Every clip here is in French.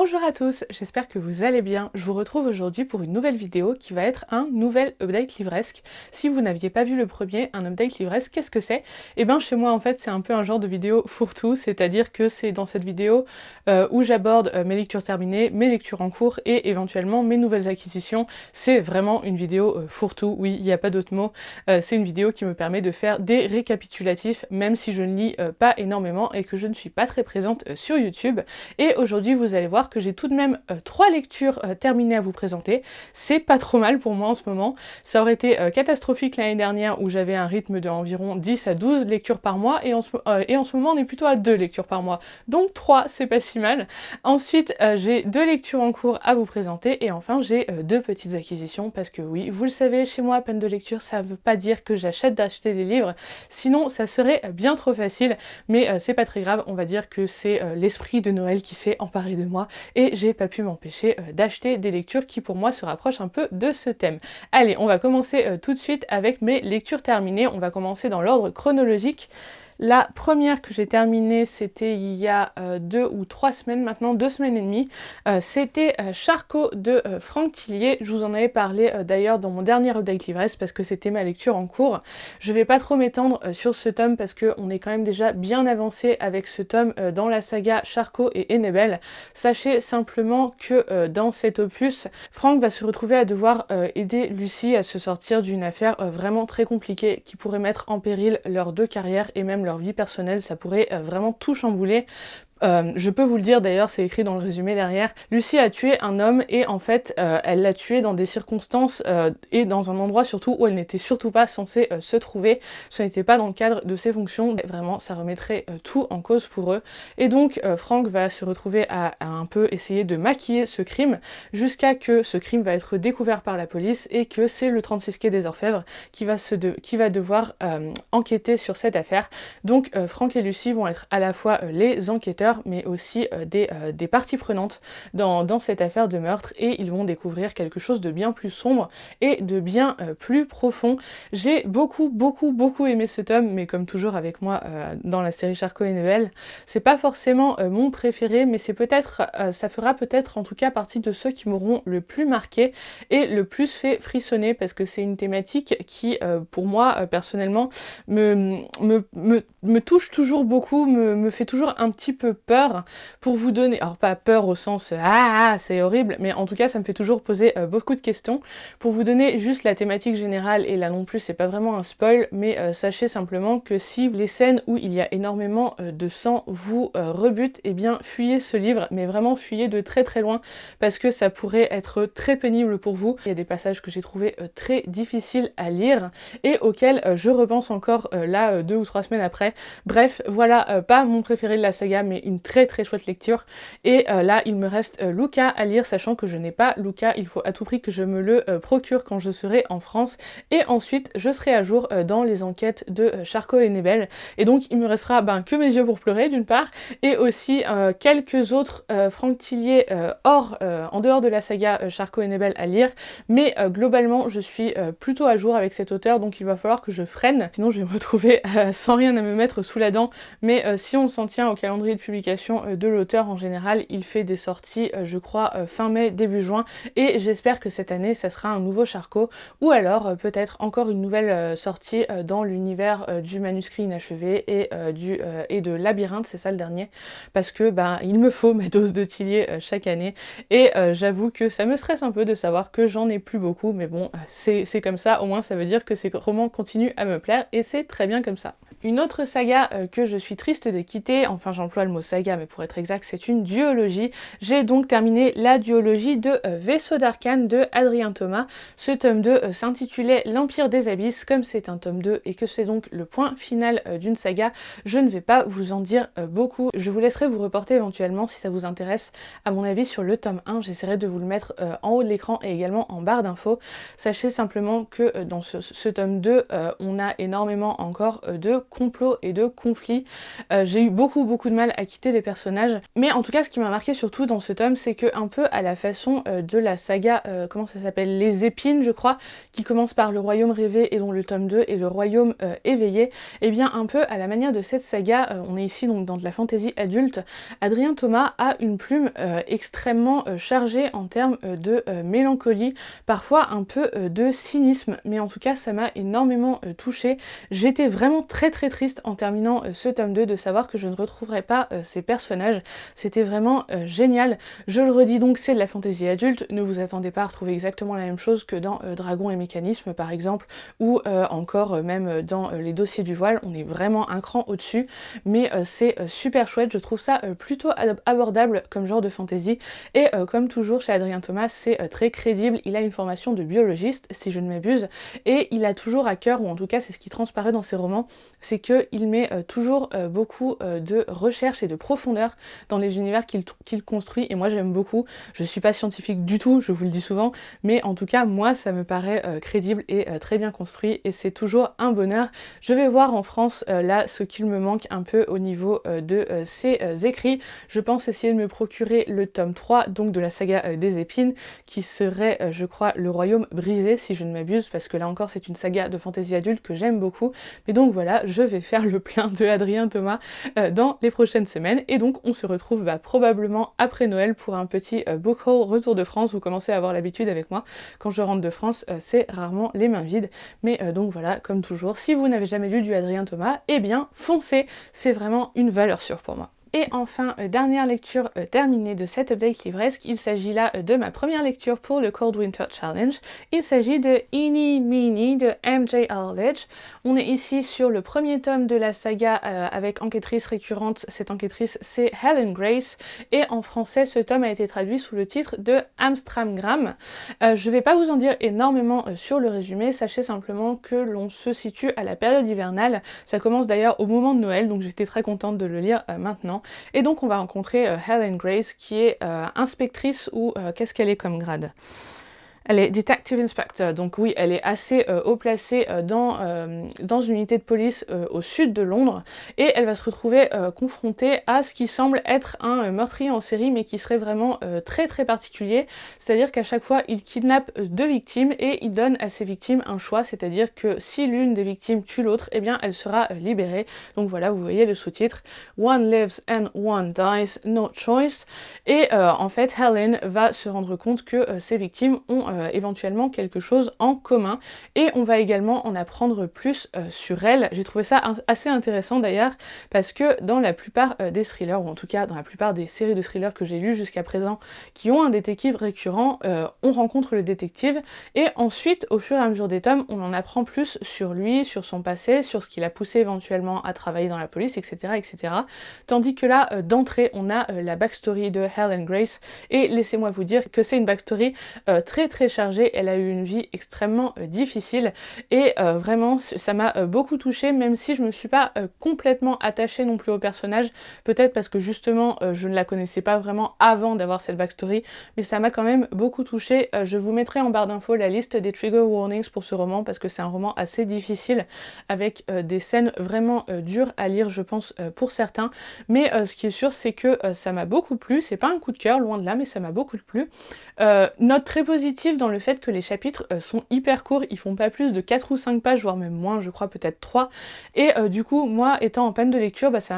Bonjour à tous, j'espère que vous allez bien. Je vous retrouve aujourd'hui pour une nouvelle vidéo qui va être un nouvel update livresque. Si vous n'aviez pas vu le premier, un update livresque, qu'est-ce que c'est? Eh bien chez moi en fait c'est un peu un genre de vidéo fourre-tout, c'est-à-dire que c'est dans cette vidéo où j'aborde mes lectures terminées, mes lectures en cours et éventuellement mes nouvelles acquisitions. C'est vraiment une vidéo fourre-tout, oui, il n'y a pas d'autre mot. C'est une vidéo qui me permet de faire des récapitulatifs, même si je ne lis pas énormément et que je ne suis pas très présente sur YouTube. Et aujourd'hui vous allez voir que j'ai tout de même 3 lectures terminées à vous présenter. C'est pas trop mal pour moi en ce moment. Ça aurait été catastrophique l'année dernière où j'avais un rythme de environ 10 à 12 lectures par mois et en ce moment on est plutôt à 2 lectures par mois. Donc 3, c'est pas si mal. Ensuite j'ai 2 lectures en cours à vous présenter et enfin j'ai 2 petites acquisitions parce que oui, vous le savez, chez moi peine de lecture ça veut pas dire que j'achète d'acheter des livres, sinon ça serait bien trop facile, mais c'est pas très grave, on va dire que c'est l'esprit de Noël qui s'est emparé de moi et j'ai pas pu m'empêcher d'acheter des lectures qui pour moi se rapprochent un peu de ce thème. Allez, on va commencer tout de suite avec mes lectures terminées, on va commencer dans l'ordre chronologique. La première que j'ai terminée, c'était il y a 2 ou 3 semaines, maintenant 2 semaines et demie. C'était Charcot de Franck Tillier. Je vous en avais parlé d'ailleurs dans mon dernier update livresque parce que c'était ma lecture en cours. Je vais pas trop m'étendre sur ce tome parce qu'on est quand même déjà bien avancé avec ce tome dans la saga Charcot et Enébel. Sachez simplement que dans cet opus, Franck va se retrouver à devoir aider Lucie à se sortir d'une affaire vraiment très compliquée qui pourrait mettre en péril leurs deux carrières et même leur vie personnelle, ça pourrait vraiment tout chambouler. Je peux vous le dire d'ailleurs, c'est écrit dans le résumé derrière. Lucie a tué un homme et en fait elle l'a tué dans des circonstances et dans un endroit surtout où elle n'était surtout pas censée se trouver. Ce n'était pas dans le cadre de ses fonctions. Vraiment ça remettrait tout en cause pour eux. Et donc Franck va se retrouver à un peu essayer de maquiller ce crime jusqu'à que ce crime va être découvert par la police et que c'est le 36 quai des Orfèvres qui va devoir enquêter sur cette affaire. Donc Franck et Lucie vont être à la fois les enquêteurs mais aussi des parties prenantes dans cette affaire de meurtre et ils vont découvrir quelque chose de bien plus sombre et de bien plus profond. J'ai beaucoup aimé ce tome, mais comme toujours avec moi dans la série Charcot et Enébel, c'est pas forcément mon préféré, mais c'est peut-être, ça fera peut-être en tout cas partie de ceux qui m'auront le plus marqué et le plus fait frissonner parce que c'est une thématique qui pour moi personnellement me touche toujours beaucoup, me fait toujours un petit peu peur. Pour vous donner, alors pas peur au sens c'est horrible, mais en tout cas ça me fait toujours poser beaucoup de questions. Pour vous donner juste la thématique générale, et là non plus c'est pas vraiment un spoil, mais sachez simplement que si les scènes où il y a énormément de sang vous rebutent, eh bien fuyez ce livre, mais vraiment fuyez de très très loin parce que ça pourrait être très pénible pour vous. Il y a des passages que j'ai trouvé très difficiles à lire et auxquels je repense encore là 2 ou 3 semaines après. Bref, voilà, pas mon préféré de la saga, mais une très chouette lecture. Et là, il me reste Luca à lire, sachant que je n'ai pas Luca, il faut à tout prix que je me le procure quand je serai en France. Et ensuite, je serai à jour dans les enquêtes de Charcot et Enébel. Et donc, il me restera que mes yeux pour pleurer, d'une part, et aussi quelques autres Franck Tillier en dehors de la saga Charcot et Enébel à lire. Mais globalement, je suis plutôt à jour avec cet auteur, donc il va falloir que je freine, sinon je vais me retrouver sans rien à me mettre sous la dent. Mais si on s'en tient au calendrier de publication de l'auteur en général, il fait des sorties je crois fin mai, début juin, et j'espère que cette année ça sera un nouveau Charcot, ou alors peut-être encore une nouvelle sortie dans l'univers du manuscrit inachevé et de Labyrinthe, c'est ça le dernier, parce que il me faut ma dose de Tillier chaque année, et j'avoue que ça me stresse un peu de savoir que j'en ai plus beaucoup, mais bon, c'est comme ça, au moins ça veut dire que ces romans continuent à me plaire, et c'est très bien comme ça. Une autre saga que je suis triste de quitter, enfin j'emploie le mot saga mais pour être exact c'est une duologie, j'ai donc terminé la duologie de Vaisseau d'Arcane de Adrien Thomas. Ce tome 2 s'intitulait L'Empire des Abysses. Comme c'est un tome 2 et que c'est donc le point final d'une saga, je ne vais pas vous en dire beaucoup, je vous laisserai vous reporter éventuellement si ça vous intéresse à mon avis sur le tome 1, j'essaierai de vous le mettre en haut de l'écran et également en barre d'infos. Sachez simplement que dans ce tome 2 on a énormément encore de complots et de conflits. J'ai eu beaucoup de mal à quitter les personnages, mais en tout cas ce qui m'a marqué surtout dans ce tome, c'est que un peu à la façon de la saga, comment ça s'appelle, Les Épines je crois, qui commence par le royaume rêvé et dont le tome 2 est le royaume éveillé, et bien un peu à la manière de cette saga, on est ici donc dans de la fantasy adulte, Adrien Thomas a une plume extrêmement chargée en termes de mélancolie, parfois un peu de cynisme, mais en tout cas ça m'a énormément touchée. J'étais vraiment très triste en terminant ce tome 2 de savoir que je ne retrouverais pas ces personnages. C'était vraiment génial. Je le redis donc, c'est de la fantasy adulte, ne vous attendez pas à retrouver exactement la même chose que dans Dragon et Mécanisme par exemple, ou encore même dans les dossiers du voile, on est vraiment un cran au-dessus, mais c'est super chouette, je trouve ça plutôt abordable comme genre de fantasy, et comme toujours chez Adrien Thomas, c'est très crédible, il a une formation de biologiste, si je ne m'abuse, et il a toujours à cœur, ou en tout cas c'est ce qui transparaît dans ses romans, c'est qu'il met toujours beaucoup de recherche et de profondeur dans les univers qu'il construit, et moi j'aime beaucoup. Je suis pas scientifique du tout, je vous le dis souvent, mais en tout cas moi ça me paraît crédible et très bien construit, et c'est toujours un bonheur. Je vais voir en France là ce qu'il me manque un peu au niveau de ses écrits. Je pense essayer de me procurer le tome 3, donc de la saga des épines, qui serait je crois le royaume brisé si je ne m'abuse, parce que là encore c'est une saga de fantasy adulte que j'aime beaucoup. Mais donc voilà, je vais faire le plein de Adrien Thomas dans les prochaines semaines, et donc on se retrouve probablement après Noël pour un petit book haul retour de France. Vous commencez à avoir l'habitude avec moi, quand je rentre de France c'est rarement les mains vides, mais donc voilà, comme toujours, si vous n'avez jamais lu du Adrien Thomas, eh bien foncez, c'est vraiment une valeur sûre pour moi. Et enfin, dernière lecture terminée de cette update livresque, il s'agit là de ma première lecture pour le Cold Winter Challenge. Il s'agit de Eeny Meeny de M.J. Arledge. On est ici sur le premier tome de la saga avec enquêtrice récurrente. Cette enquêtrice c'est Helen Grace, et en français ce tome a été traduit sous le titre de Amstramgram. Je vais pas vous en dire énormément sur le résumé, sachez simplement que l'on se situe à la période hivernale. Ça commence d'ailleurs au moment de Noël, donc j'étais très contente de le lire maintenant. Et donc on va rencontrer Helen Grace qui est inspectrice, ou qu'est-ce qu'elle est comme grade ? Elle est Detective Inspector, donc oui, elle est assez haut placée dans une unité de police au sud de Londres, et elle va se retrouver confrontée à ce qui semble être un meurtrier en série, mais qui serait vraiment très particulier, c'est-à-dire qu'à chaque fois il kidnappe deux victimes et il donne à ces victimes un choix, c'est-à-dire que si l'une des victimes tue l'autre, eh bien elle sera libérée. Donc voilà, vous voyez le sous-titre, One lives and one dies, no choice, et en fait Helen va se rendre compte que ces victimes ont éventuellement quelque chose en commun, et on va également en apprendre plus sur elle. J'ai trouvé ça assez intéressant d'ailleurs, parce que dans la plupart des thrillers, ou en tout cas dans la plupart des séries de thrillers que j'ai lues jusqu'à présent qui ont un détective récurrent, on rencontre le détective, et ensuite au fur et à mesure des tomes on en apprend plus sur lui, sur son passé, sur ce qui l'a poussé éventuellement à travailler dans la police, etc. Tandis que là d'entrée on a la backstory de Helen Grace, et laissez-moi vous dire que c'est une backstory très chargée. Elle a eu une vie extrêmement difficile, et vraiment ça m'a beaucoup touchée, même si je me suis pas complètement attachée non plus au personnage, peut-être parce que justement je ne la connaissais pas vraiment avant d'avoir cette backstory, mais ça m'a quand même beaucoup touchée. Je vous mettrai en barre d'infos la liste des trigger warnings pour ce roman, parce que c'est un roman assez difficile, avec des scènes vraiment dures à lire je pense pour certains, mais ce qui est sûr c'est que ça m'a beaucoup plu. C'est pas un coup de cœur, loin de là, mais ça m'a beaucoup plu. Note très positive dans le fait que les chapitres sont hyper courts, ils font pas plus de 4 ou 5 pages, voire même moins, je crois peut-être 3, et du coup moi étant en panne de lecture, ça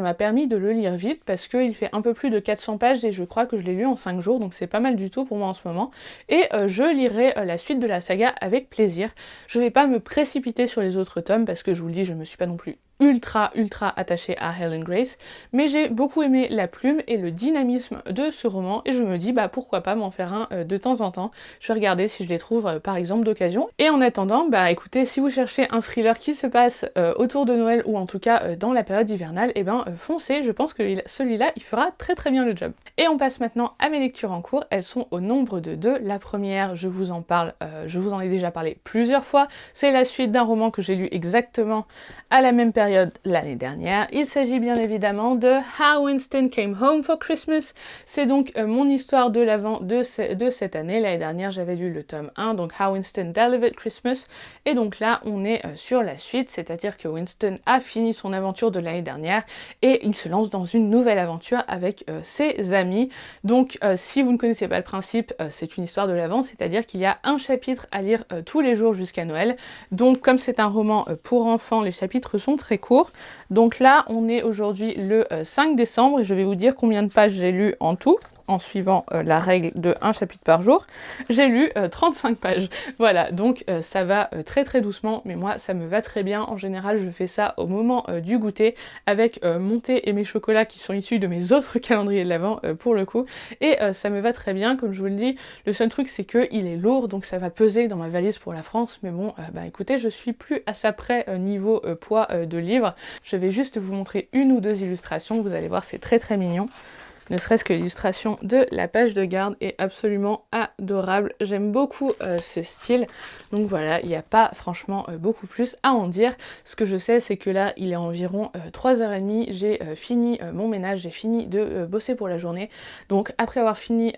m'a permis de le lire vite, parce qu'il fait un peu plus de 400 pages, et je crois que je l'ai lu en 5 jours, donc c'est pas mal du tout pour moi en ce moment, et je lirai la suite de la saga avec plaisir. Je vais pas me précipiter sur les autres tomes, parce que je vous le dis, je me suis pas non plus ultra attachée à Helen Grace, mais j'ai beaucoup aimé la plume et le dynamisme de ce roman, et je me dis pourquoi pas m'en faire un de temps en temps. Je vais regarder si je les trouve par exemple d'occasion. Et en attendant, écoutez, si vous cherchez un thriller qui se passe autour de Noël, ou en tout cas dans la période hivernale, foncez, je pense que celui-là il fera très bien le job. Et on passe maintenant à mes lectures en cours. Elles sont au nombre de 2. La première, je vous en ai déjà parlé plusieurs fois, c'est la suite d'un roman que j'ai lu exactement à la même période période l'année dernière. Il s'agit bien évidemment de How Winston Came Home for Christmas. C'est donc mon histoire de l'Avent de cette année. L'année dernière, j'avais lu le tome 1, donc How Winston Delivered Christmas. Et donc là, on est sur la suite, c'est-à-dire que Winston a fini son aventure de l'année dernière et il se lance dans une nouvelle aventure avec ses amis. Donc si vous ne connaissez pas le principe, c'est une histoire de l'Avent, c'est-à-dire qu'il y a un chapitre à lire tous les jours jusqu'à Noël. Donc comme c'est un roman pour enfants, les chapitres sont très courts. Donc là, on est aujourd'hui le 5 décembre et je vais vous dire combien de pages j'ai lu en tout, en suivant la règle de un chapitre par jour. J'ai lu 35 pages. Voilà, donc ça va très très doucement, mais moi ça me va très bien. En général, je fais ça au moment du goûter, avec mon thé et mes chocolats qui sont issus de mes autres calendriers de l'Avent pour le coup. Et ça me va très bien, comme je vous le dis. Le seul truc, c'est qu'il est lourd, donc ça va peser dans ma valise pour la France. Mais bon, bah écoutez, je suis plus à ça près niveau poids de livre. Je vais juste vous montrer une ou deux illustrations. Vous allez voir, c'est très très mignon. Ne serait-ce que l'illustration de la page de garde est absolument adorable. J'aime beaucoup ce style. Donc voilà, il n'y a pas franchement beaucoup plus à en dire. Ce que je sais, c'est que là, il est environ 3h30. J'ai fini mon ménage, j'ai fini de bosser pour la journée. Donc après avoir fini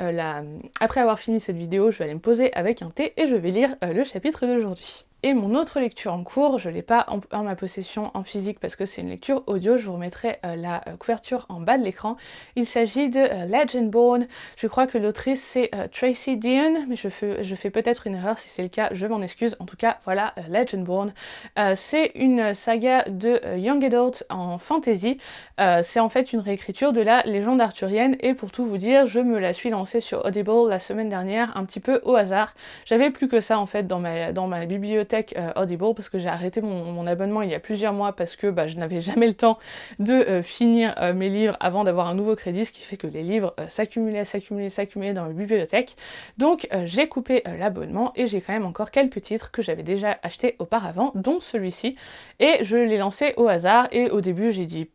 cette vidéo, je vais aller me poser avec un thé et je vais lire le chapitre d'aujourd'hui. Et mon autre lecture en cours, je ne l'ai pas en ma possession en physique parce que c'est une lecture audio, je vous remettrai la couverture en bas de l'écran. Il s'agit de Legendborn. Je crois que l'autrice c'est Tracy Deonn, mais je fais peut-être une erreur, si c'est le cas, je m'en excuse. En tout cas, voilà, Legendborn. C'est une saga de Young Adult en fantasy. C'est en fait une réécriture de la légende arthurienne et pour tout vous dire, je me la suis lancée sur Audible la semaine dernière, un petit peu au hasard. J'avais plus que ça en fait dans ma bibliothèque Audible parce que j'ai arrêté mon abonnement il y a plusieurs mois parce que je n'avais jamais le temps de finir mes livres avant d'avoir un nouveau crédit, ce qui fait que les livres s'accumulaient dans ma bibliothèque. Donc j'ai coupé l'abonnement et j'ai quand même encore quelques titres que j'avais déjà achetés auparavant, dont celui-ci, et je l'ai lancé au hasard et au début j'ai dit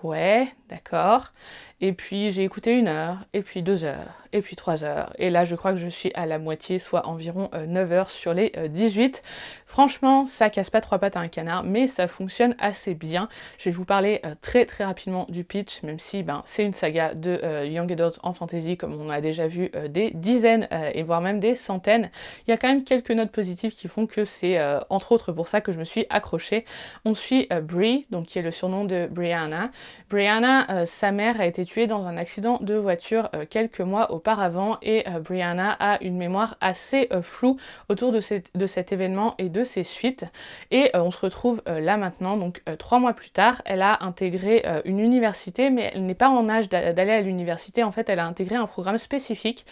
ouais, d'accord. Et puis j'ai écouté 1 heure, et puis 2 heures, et puis 3 heures. Et là je crois que je suis à la moitié, soit environ 9 heures sur les 18. Franchement, ça casse pas 3 pattes à un canard, mais ça fonctionne assez bien. Je vais vous parler très très rapidement du pitch, même si c'est une saga de Young Adult en fantasy, comme on a déjà vu des dizaines, et voire même des centaines. Il y a quand même quelques notes positives qui font que c'est entre autres pour ça que je me suis accrochée. On suit Bree, donc qui est le surnom de Brianna. Brianna, sa mère a été tuée dans un accident de voiture quelques mois auparavant et Brianna a une mémoire assez floue autour de cet événement et de ses suites. Et on se retrouve là maintenant, donc 3 mois plus tard, elle a intégré une université, mais elle n'est pas en âge d'aller à l'université. En fait, elle a intégré un programme spécifique.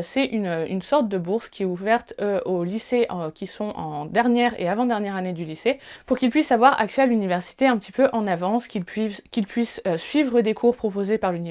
C'est une sorte de bourse qui est ouverte aux lycées qui sont en dernière et avant-dernière année du lycée, pour qu'ils puissent avoir accès à l'université un petit peu en avance, qu'ils puissent suivre des cours proposés par l'université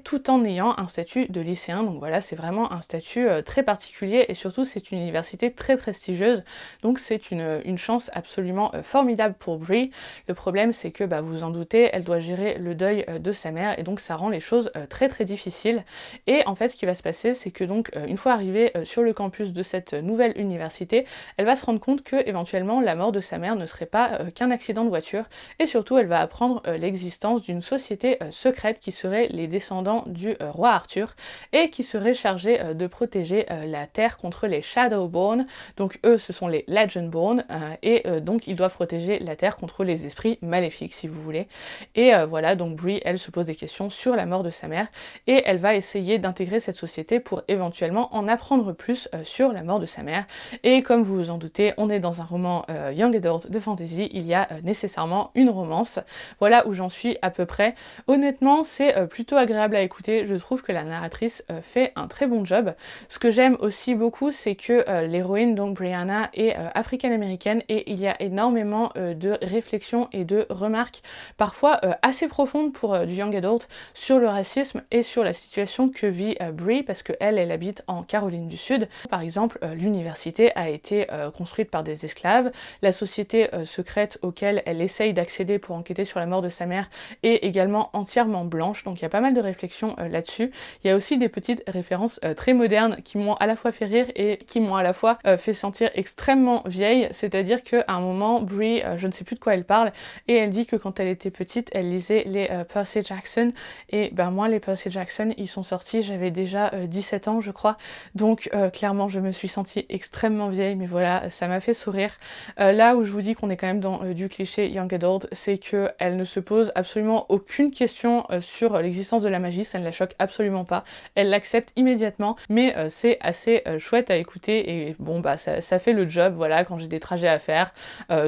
tout en ayant un statut de lycéen. Donc voilà, c'est vraiment un statut très particulier et surtout c'est une université très prestigieuse, donc c'est une chance absolument formidable pour Bree. Le problème c'est que vous vous en doutez, elle doit gérer le deuil de sa mère et donc ça rend les choses très très difficiles. Et en fait ce qui va se passer, c'est que donc une fois arrivée sur le campus de cette nouvelle université, elle va se rendre compte que éventuellement la mort de sa mère ne serait pas qu'un accident de voiture, et surtout elle va apprendre l'existence d'une société secrète qui serait les descendants du roi Arthur et qui serait chargée de protéger la terre contre les Shadowborn. Donc eux ce sont les Legendborn et donc ils doivent protéger la terre contre les esprits maléfiques si vous voulez. Et voilà, donc Bree elle se pose des questions sur la mort de sa mère et elle va essayer d'intégrer cette société pour éventuellement en apprendre plus sur la mort de sa mère. Et comme vous vous en doutez, on est dans un roman Young Adult de fantasy, il y a nécessairement une romance. Voilà où j'en suis à peu près. Honnêtement, c'est plutôt agréable à écouter. Je trouve que la narratrice fait un très bon job. Ce que j'aime aussi beaucoup, c'est que l'héroïne, donc Brianna, est africaine-américaine et il y a énormément de réflexions et de remarques, parfois assez profondes pour du young adult, sur le racisme et sur la situation que vit Bree, parce qu'elle habite en Caroline du Sud. Par exemple, l'université a été construite par des esclaves, la société secrète auquel elle essaye d'accéder pour enquêter sur la mort de sa mère est également entièrement blanche, donc il n'y a pas mal de réflexions là-dessus. Il y a aussi des petites références très modernes qui m'ont à la fois fait rire et qui m'ont à la fois fait sentir extrêmement vieille, c'est-à-dire qu'à un moment, Brie, je ne sais plus de quoi elle parle, et elle dit que quand elle était petite, elle lisait les Percy Jackson, et ben moi les Percy Jackson, ils sont sortis, j'avais déjà 17 ans je crois, donc clairement je me suis sentie extrêmement vieille, mais voilà, ça m'a fait sourire. Là où je vous dis qu'on est quand même dans du cliché young adult, c'est qu'elle ne se pose absolument aucune question sur l'existence de la magie, ça ne la choque absolument pas, elle l'accepte immédiatement, mais c'est assez chouette à écouter, et bon bah ça fait le job, voilà, quand j'ai des trajets à faire,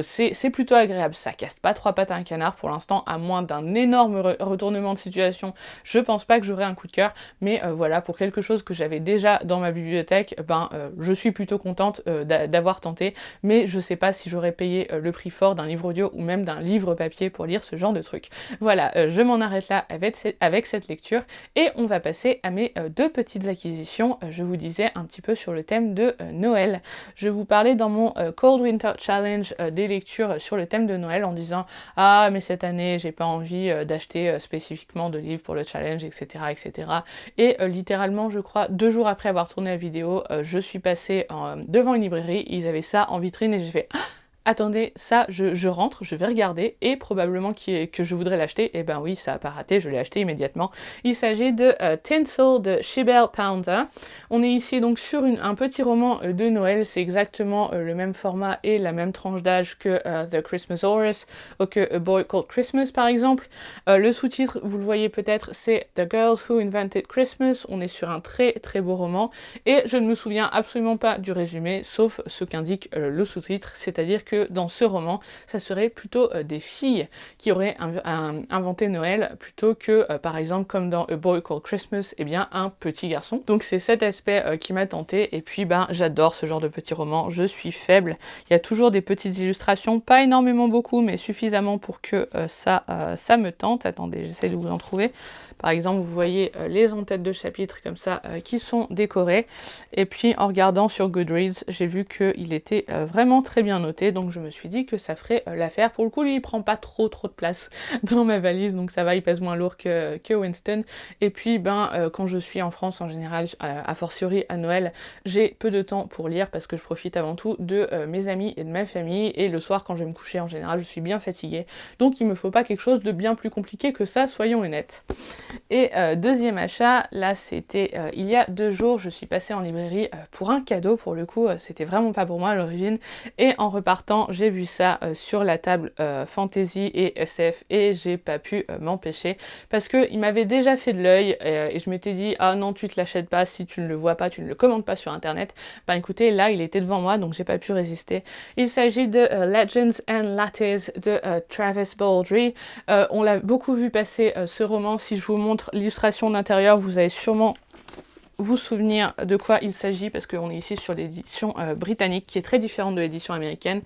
c'est plutôt agréable, ça casse pas trois pattes à un canard pour l'instant, à moins d'un énorme retournement de situation, je pense pas que j'aurai un coup de cœur, mais voilà, pour quelque chose que j'avais déjà dans ma bibliothèque, je suis plutôt contente d'avoir tenté, mais je sais pas si j'aurais payé le prix fort d'un livre audio ou même d'un livre papier pour lire ce genre de truc. Voilà, je m'en arrête là avec cette lecture, et on va passer à mes deux petites acquisitions. Je vous disais un petit peu sur le thème de Noël. Je vous parlais dans mon Cold Winter Challenge des lectures sur le thème de Noël en disant « Ah, mais cette année, j'ai pas envie d'acheter spécifiquement de livres pour le challenge, etc. etc. » Et littéralement, je crois, 2 jours après avoir tourné la vidéo, je suis passée devant une librairie, ils avaient ça en vitrine et j'ai fait « Attendez, ça, je rentre, je vais regarder, et probablement que je voudrais l'acheter. » Et ben oui, ça a pas raté, je l'ai acheté immédiatement. Il s'agit de Tinsel de Shebelle Pounder. On est ici donc sur un petit roman de Noël, c'est exactement le même format et la même tranche d'âge que The Christmas Horse ou que A Boy Called Christmas par exemple. Le sous-titre, vous le voyez peut-être, c'est The Girls Who Invented Christmas. On est sur un très très beau roman, et je ne me souviens absolument pas du résumé, sauf ce qu'indique le sous-titre, c'est-à-dire que dans ce roman, ça serait plutôt des filles qui auraient inventé Noël, plutôt que, par exemple, comme dans A Boy Called Christmas, eh bien, un petit garçon. Donc c'est cet aspect qui m'a tentée, et puis j'adore ce genre de petits romans, je suis faible. Il y a toujours des petites illustrations, pas énormément beaucoup, mais suffisamment pour que ça me tente. Attendez, j'essaie de vous en trouver. Par exemple, vous voyez les en-têtes de chapitres comme ça qui sont décorés. Et puis en regardant sur Goodreads, j'ai vu qu'il était vraiment très bien noté, donc je me suis dit que ça ferait l'affaire. Pour le coup, lui, il prend pas trop de place dans ma valise, donc ça va, il pèse moins lourd que Winston. Et puis, quand je suis en France, en général, a fortiori à Noël, j'ai peu de temps pour lire parce que je profite avant tout de mes amis et de ma famille, et le soir, quand je vais me coucher, en général, je suis bien fatiguée. Donc il me faut pas quelque chose de bien plus compliqué que ça, soyons honnêtes. Et deuxième achat, là c'était il y a 2 jours, je suis passée en librairie pour un cadeau, pour le coup c'était vraiment pas pour moi à l'origine, et en repartant j'ai vu ça sur la table fantasy et SF, et j'ai pas pu m'empêcher, parce que il m'avait déjà fait de l'œil, et je m'étais dit ah non, tu te l'achètes pas si tu ne le vois pas, tu ne le commandes pas sur internet. Écoutez, là il était devant moi, donc j'ai pas pu résister. Il s'agit de Legends and Lattes de Travis Baldree. On l'a beaucoup vu passer ce roman. Si je vous montre l'illustration d'intérieur, vous allez sûrement vous souvenir de quoi il s'agit, parce qu'on est ici sur l'édition britannique qui est très différente de l'édition américaine.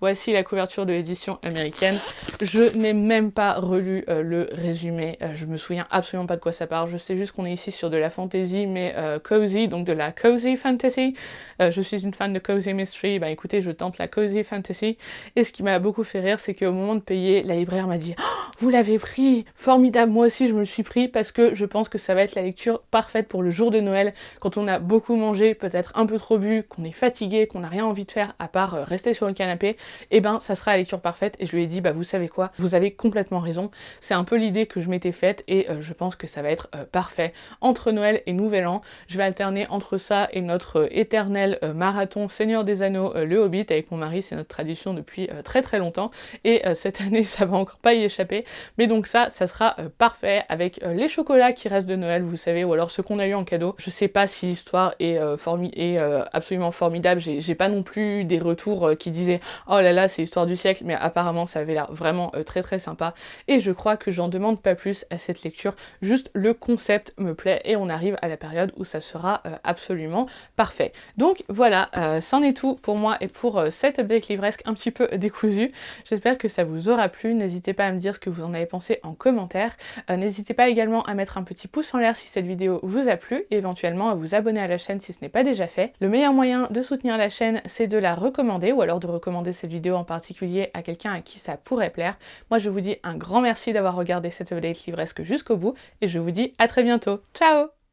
Voici la couverture de l'édition américaine. Je n'ai même pas relu le résumé, je me souviens absolument pas de quoi ça parle, je sais juste qu'on est ici sur de la fantasy, mais cozy, donc de la cozy fantasy. Je suis une fan de cozy mystery, écoutez, je tente la cozy fantasy, et ce qui m'a beaucoup fait rire, c'est qu'au moment de payer, la libraire m'a dit oh, « Vous l'avez pris, formidable, moi aussi je me le suis pris, parce que je pense que ça va être la lecture parfaite pour le jour de Noël, quand on a beaucoup mangé, peut-être un peu trop bu, qu'on est fatigué, qu'on n'a rien envie de faire à part rester sur le canapé, et ça sera la lecture parfaite. » Et je lui ai dit vous savez quoi, vous avez complètement raison, c'est un peu l'idée que je m'étais faite, et je pense que ça va être parfait. Entre Noël et Nouvel An, je vais alterner entre ça et notre éternel marathon Seigneur des Anneaux, le Hobbit, avec mon mari, c'est notre tradition depuis très très longtemps, et cette année ça va encore pas y échapper, mais donc ça sera parfait, avec les chocolats qui restent de Noël, vous savez, ou alors ceux qu'on a eu en cadeau. Je sais pas si l'histoire est absolument formidable, j'ai pas non plus des retours qui disaient oh là là c'est l'histoire du siècle, mais apparemment ça avait l'air vraiment très très sympa, et je crois que j'en demande pas plus à cette lecture, juste le concept me plaît, et on arrive à la période où ça sera absolument parfait. Donc voilà, c'en est tout pour moi et pour cet update livresque un petit peu décousu. J'espère que ça vous aura plu, n'hésitez pas à me dire ce que vous en avez pensé en commentaire, n'hésitez pas également à mettre un petit pouce en l'air si cette vidéo vous a plu, et éventuellement éventuellement à vous abonner à la chaîne si ce n'est pas déjà fait. Le meilleur moyen de soutenir la chaîne, c'est de la recommander ou alors de recommander cette vidéo en particulier à quelqu'un à qui ça pourrait plaire. Moi je vous dis un grand merci d'avoir regardé cette update livresque jusqu'au bout et je vous dis à très bientôt. Ciao!